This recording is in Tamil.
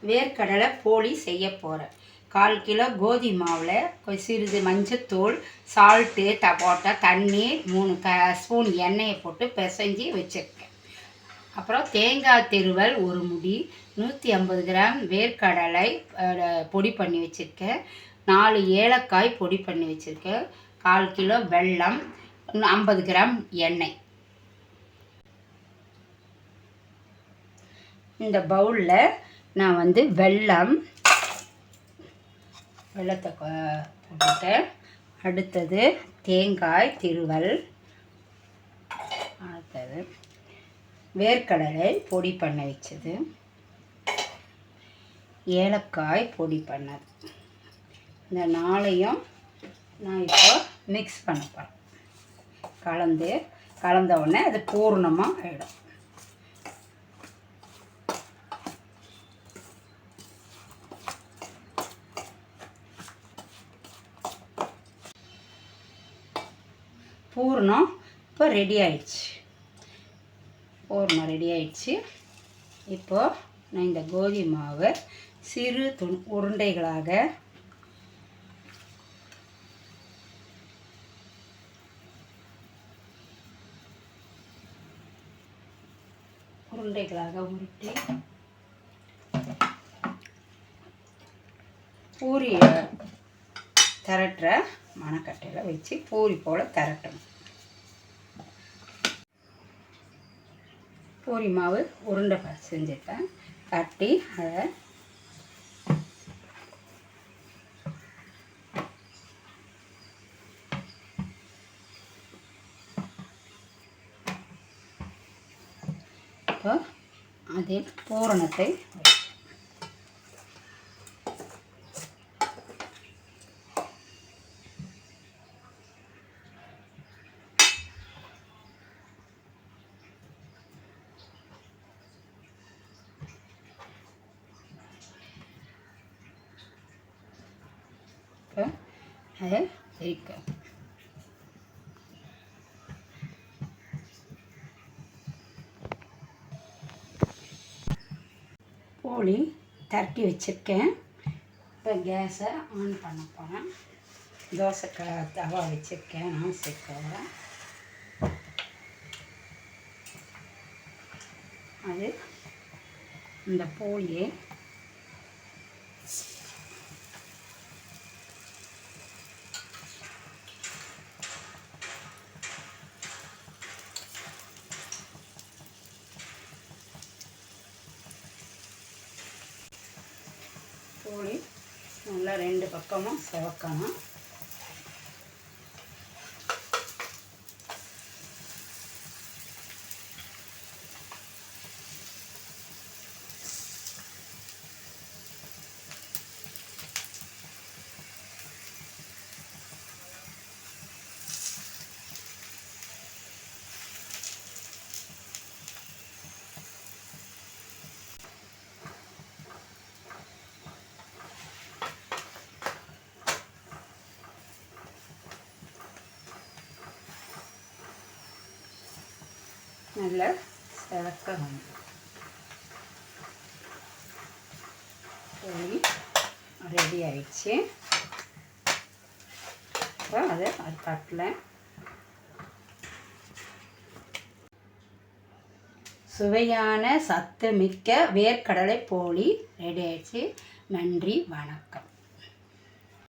வேர்க்கடலை போளி செய்ய போகிறேன். 1/4 கிலோ கோதுமை மாவில் சிறிது மஞ்சத்தூள், சால்ட்டு, போட்ட தண்ணி, 3 ஸ்பூன் எண்ணெயை போட்டு பிசைஞ்சி வச்சுருக்கேன். அப்புறம் தேங்காய் திருவல் 1 முடி, 150 கிராம் வேர்க்கடலை பொடி பண்ணி வச்சுருக்கேன், 4 ஏலக்காய் பொடி பண்ணி வச்சுருக்கேன், 1/4 கிலோ வெல்லம், 50 கிராம் எண்ணெய். இந்த பவுலில் நான் வெள்ளத்தை போட்டுட்டேன். அடுத்தது தேங்காய் திருவல், அடுத்தது வேர்க்கடலை பொடி பண்ண வச்சது, ஏலக்காய் பொடி பண்ணது. இந்த 4ஐயும் நான் இப்போ மிக்ஸ் பண்ண போகிறேன். கலந்த உடனே அது பூர்ணமாக ஆகிடும். பூர்ணம் இப்போ ரெடி ஆயிடுச்சு. இப்போது நான் இந்த கோதுமை மாவை சிறு உருண்டைகளாக உருட்டி பூரி திரட்டுற மணக்கட்டையில் வச்சு பூரி போல் திரட்டணும். பூரி மாவு உருண்டை செஞ்சுட்டேன். தட்டி அதை இப்போ அதில் பூரணத்தை அதை வைக்க. போளி தட்டி வச்சுருக்கேன். இப்போ கேஸை ஆன் பண்ண போகிறேன். தோசை தவா வச்சுருக்கேன். நான் சேர்க்கிறேன். அது இந்த போளியை போளி நல்லா 2 பக்கமும் செவக்கணும். நல்லா செவக்க வந்து போய் ரெடி ஆயிடுச்சு. இப்போ அது தட்டில் சுவையான சத்துமிக்க வேர்க்கடலை போளி ரெடி ஆயிடுச்சு. நன்றி, வணக்கம்.